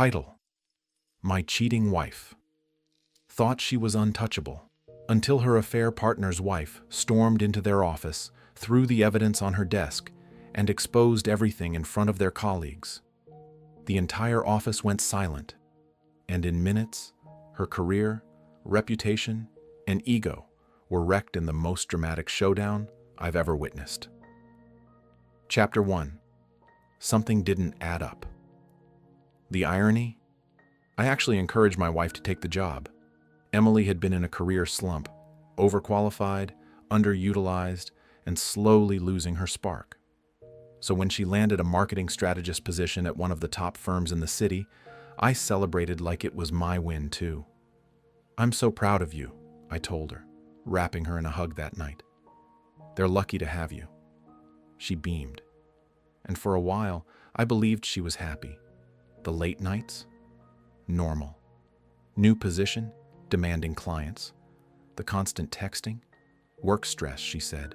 Title: My Cheating Wife. Thought she was untouchable, until her affair partner's wife stormed into their office, threw the evidence on her desk, and exposed everything in front of their colleagues. The entire office went silent, and in minutes, her career, reputation, and ego were wrecked in the most dramatic showdown I've ever witnessed. Chapter 1. Something didn't add up. The irony? I actually encouraged my wife to take the job. Emily had been in a career slump, overqualified, underutilized, and slowly losing her spark. So when she landed a marketing strategist position at one of the top firms in the city, I celebrated like it was my win too. "I'm so proud of you," I told her, wrapping her in a hug that night. "They're lucky to have you." She beamed. And for a while, I believed she was happy. The late nights? Normal. New position? Demanding clients. The constant texting? Work stress, she said.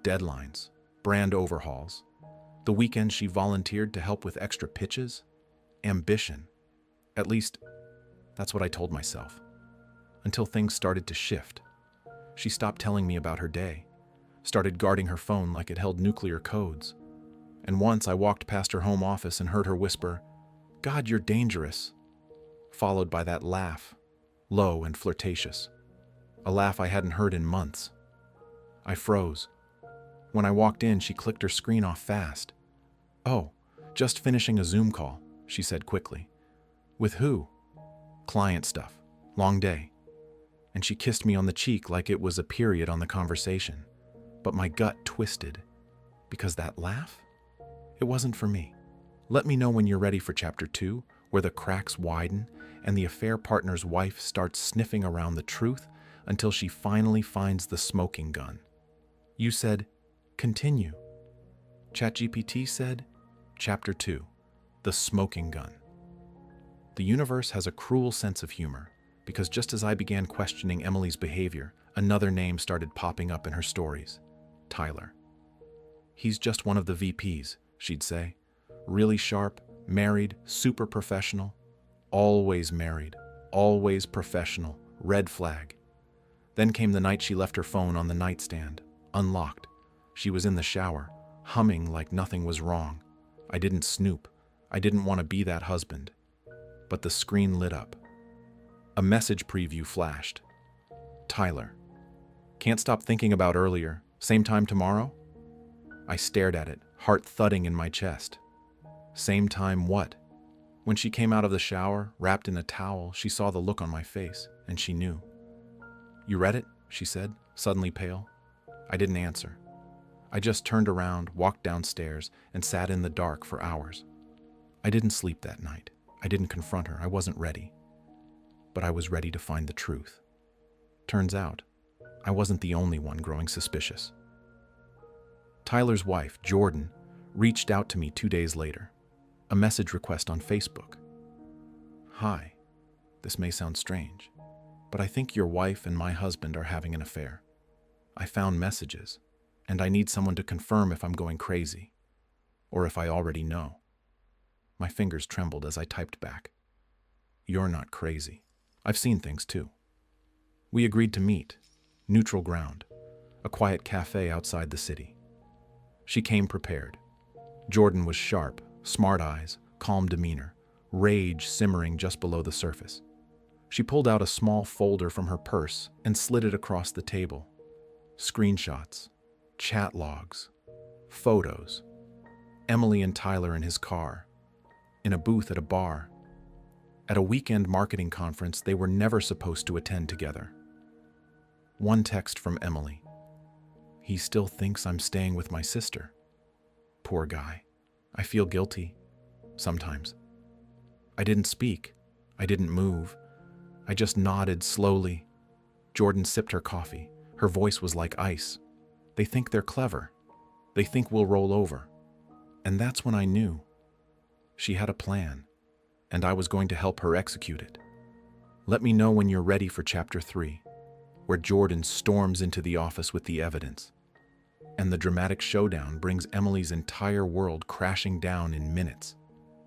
Deadlines. Brand overhauls. The weekends she volunteered to help with extra pitches? Ambition. At least, that's what I told myself. Until things started to shift. She stopped telling me about her day, started guarding her phone like it held nuclear codes. And once I walked past her home office and heard her whisper, "God, you're dangerous," followed by that laugh, low and flirtatious. A laugh I hadn't heard in months. I froze. When I walked in, she clicked her screen off fast. "Oh, just finishing a Zoom call," she said quickly. "With who?" "Client stuff. Long day." And she kissed me on the cheek like it was a period on the conversation. But my gut twisted. Because that laugh? It wasn't for me. Let me know when you're ready for Chapter 2, where the cracks widen and the affair partner's wife starts sniffing around the truth until she finally finds the smoking gun. You said, "Continue." ChatGPT said, Chapter 2, The Smoking Gun. The universe has a cruel sense of humor, because just as I began questioning Emily's behavior, another name started popping up in her stories. Tyler. "He's just one of the VPs," she'd say. "Really sharp, married, super professional. Always married, always professional, red flag." Then came the night she left her phone on the nightstand, unlocked. She was in the shower, humming like nothing was wrong. I didn't snoop. I didn't want to be that husband. But the screen lit up. A message preview flashed. "Tyler. Can't stop thinking about earlier. Same time tomorrow?" I stared at it, heart thudding in my chest. Same time what? When she came out of the shower, wrapped in a towel, she saw the look on my face, and she knew. "You read it?" she said, suddenly pale. I didn't answer. I just turned around, walked downstairs, and sat in the dark for hours. I didn't sleep that night. I didn't confront her. I wasn't ready. But I was ready to find the truth. Turns out, I wasn't the only one growing suspicious. Tyler's wife, Jordan, reached out to me 2 days later. A message request on Facebook. "Hi, this may sound strange, but I think your wife and my husband are having an affair. I found messages, and I need someone to confirm if I'm going crazy, or if I already know." My fingers trembled as I typed back. "You're not crazy. I've seen things too." We agreed to meet, neutral ground, a quiet cafe outside the city. She came prepared. Jordan was sharp, smart eyes, calm demeanor, rage simmering just below the surface. She pulled out a small folder from her purse and slid it across the table. Screenshots, chat logs, photos. Emily and Tyler in his car, in a booth at a bar. At a weekend marketing conference they were never supposed to attend together. One text from Emily. "He still thinks I'm staying with my sister. Poor guy. I feel guilty. Sometimes." I didn't speak. I didn't move. I just nodded slowly. Jordan sipped her coffee. Her voice was like ice. "They think they're clever. They think we'll roll over." And that's when I knew. She had a plan, and I was going to help her execute it. Let me know when you're ready for Chapter 3, where Jordan storms into the office with the evidence, and the dramatic showdown brings Emily's entire world crashing down in minutes.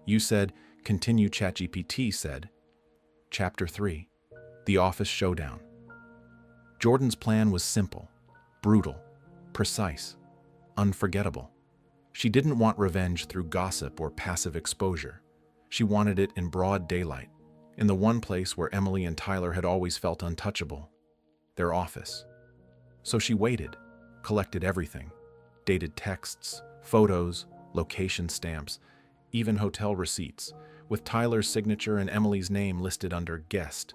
You said, Continue, ChatGPT said. Chapter 3. The Office Showdown. Jordan's plan was simple, brutal, precise, unforgettable. She didn't want revenge through gossip or passive exposure. She wanted it in broad daylight, in the one place where Emily and Tyler had always felt untouchable, their office. So she waited, collected everything, dated texts, photos, location stamps, even hotel receipts, with Tyler's signature and Emily's name listed under guest.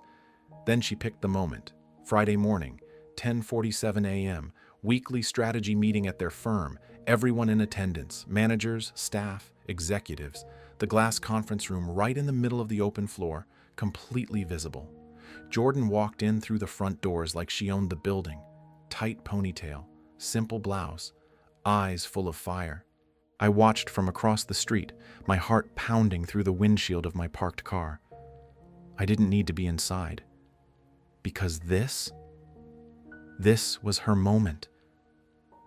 Then she picked the moment, Friday morning, 10:47 a.m., weekly strategy meeting at their firm, everyone in attendance, managers, staff, executives, the glass conference room right in the middle of the open floor, completely visible. Jordan walked in through the front doors like she owned the building, tight ponytail, simple blouse, eyes full of fire. I watched from across the street, my heart pounding through the windshield of my parked car. I didn't need to be inside. Because this was her moment.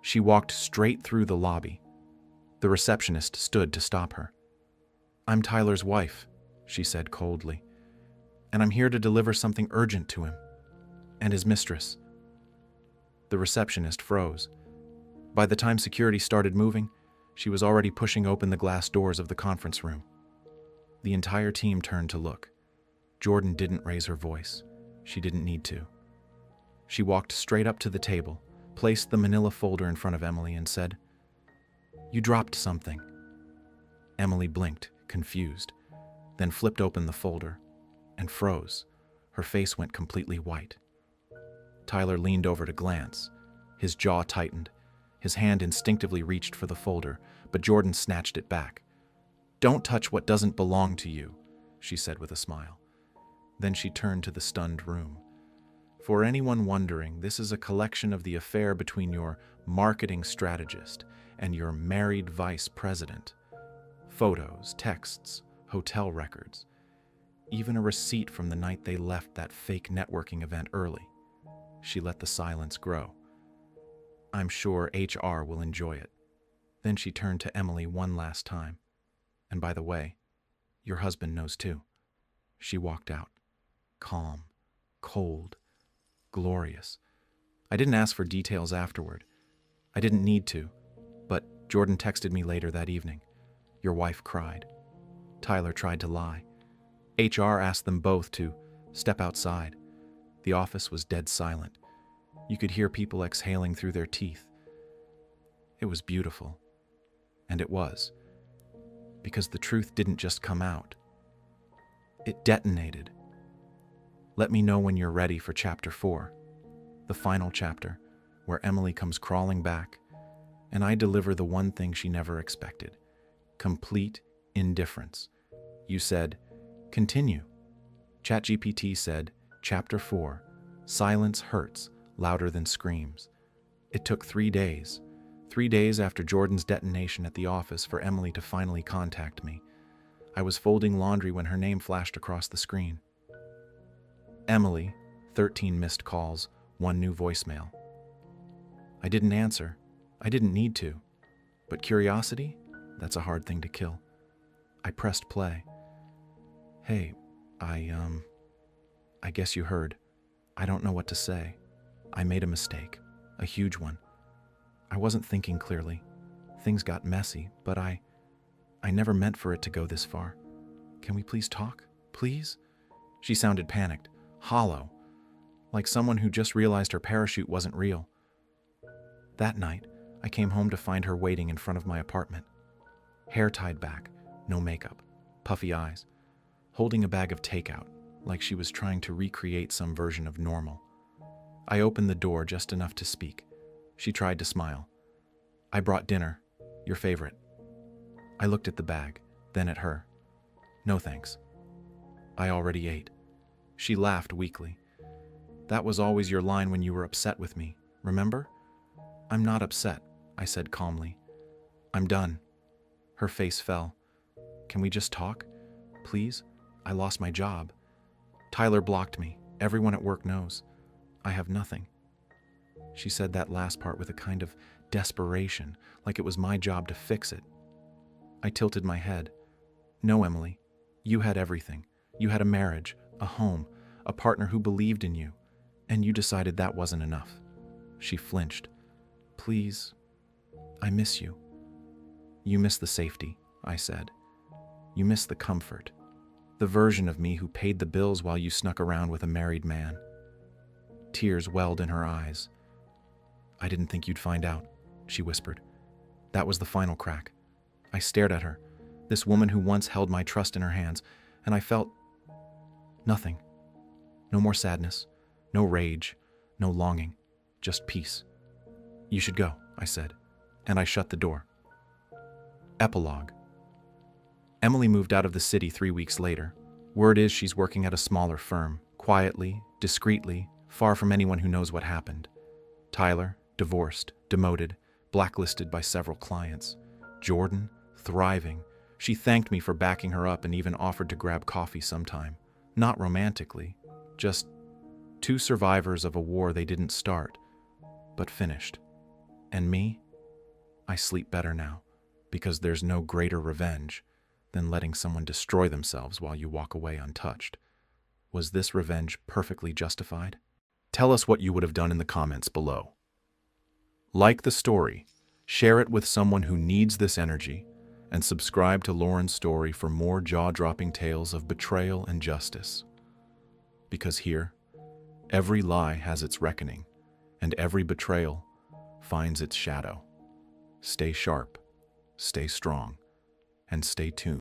She walked straight through the lobby. The receptionist stood to stop her. "I'm Tyler's wife," she said coldly, "and I'm here to deliver something urgent to him and his mistress." The receptionist froze. By the time security started moving, she was already pushing open the glass doors of the conference room. The entire team turned to look. Jordan didn't raise her voice. She didn't need to. She walked straight up to the table, placed the manila folder in front of Emily, and said, "You dropped something." Emily blinked, confused, then flipped open the folder and froze. Her face went completely white. Tyler leaned over to glance. His jaw tightened. His hand instinctively reached for the folder, but Jordan snatched it back. "Don't touch what doesn't belong to you," she said with a smile. Then she turned to the stunned room. "For anyone wondering, this is a collection of the affair between your marketing strategist and your married vice president. Photos, texts, hotel records, even a receipt from the night they left that fake networking event early." She let the silence grow. "I'm sure HR will enjoy it." Then she turned to Emily one last time. "And by the way, your husband knows too." She walked out, calm, cold, glorious. I didn't ask for details afterward. I didn't need to, but Jordan texted me later that evening. "Your wife cried." Tyler tried to lie. HR asked them both to step outside. The office was dead silent. You could hear people exhaling through their teeth. It was beautiful. And it was. Because the truth didn't just come out. It detonated. Let me know when you're ready for Chapter 4, the final chapter, where Emily comes crawling back, and I deliver the one thing she never expected: complete indifference. You said, "Continue." ChatGPT said, Chapter 4, Silence Hurts Louder Than Screams. It took 3 days. 3 days after Jordan's detonation at the office for Emily to finally contact me. I was folding laundry when her name flashed across the screen. Emily, 13 missed calls, 1 new voicemail. I didn't answer. I didn't need to. But curiosity? That's a hard thing to kill. I pressed play. "Hey, I guess you heard. I don't know what to say. I made a mistake. A huge one. I wasn't thinking clearly. Things got messy, but I never meant for it to go this far. Can we please talk? Please?" She sounded panicked, hollow, like someone who just realized her parachute wasn't real. That night, I came home to find her waiting in front of my apartment. Hair tied back, no makeup, puffy eyes, holding a bag of takeout, like she was trying to recreate some version of normal. I opened the door just enough to speak. She tried to smile. "I brought dinner, your favorite." I looked at the bag, then at her. "No thanks. I already ate." She laughed weakly. "That was always your line when you were upset with me, remember?" "I'm not upset," I said calmly. "I'm done." Her face fell. "Can we just talk? Please? I lost my job. Tyler blocked me. Everyone at work knows. I have nothing." She said that last part with a kind of desperation, like it was my job to fix it. I tilted my head. "No, Emily. You had everything. You had a marriage, a home, a partner who believed in you, and you decided that wasn't enough. She flinched. Please, I miss you. You miss the safety, I said. You miss the comfort. The version of me who paid the bills while you snuck around with a married man. Tears welled in her eyes. I didn't think you'd find out, she whispered. That was the final crack. I stared at her, this woman who once held my trust in her hands, and I felt nothing. No more sadness, no rage, no longing, just peace. You should go, I said, and I shut the door. Epilogue. Emily moved out of the city 3 weeks later. Word is she's working at a smaller firm, quietly, discreetly, far from anyone who knows what happened. Tyler, divorced, demoted, blacklisted by several clients. Jordan, thriving. She thanked me for backing her up and even offered to grab coffee sometime. Not romantically, just two survivors of a war they didn't start, but finished. And me? I sleep better now, because there's no greater revenge than letting someone destroy themselves while you walk away untouched. Was this revenge perfectly justified? Tell us what you would have done in the comments below. Like the story, share it with someone who needs this energy, and subscribe to Lauren's story for more jaw-dropping tales of betrayal and justice. Because here, every lie has its reckoning, and every betrayal finds its shadow. Stay sharp, stay strong, and stay tuned.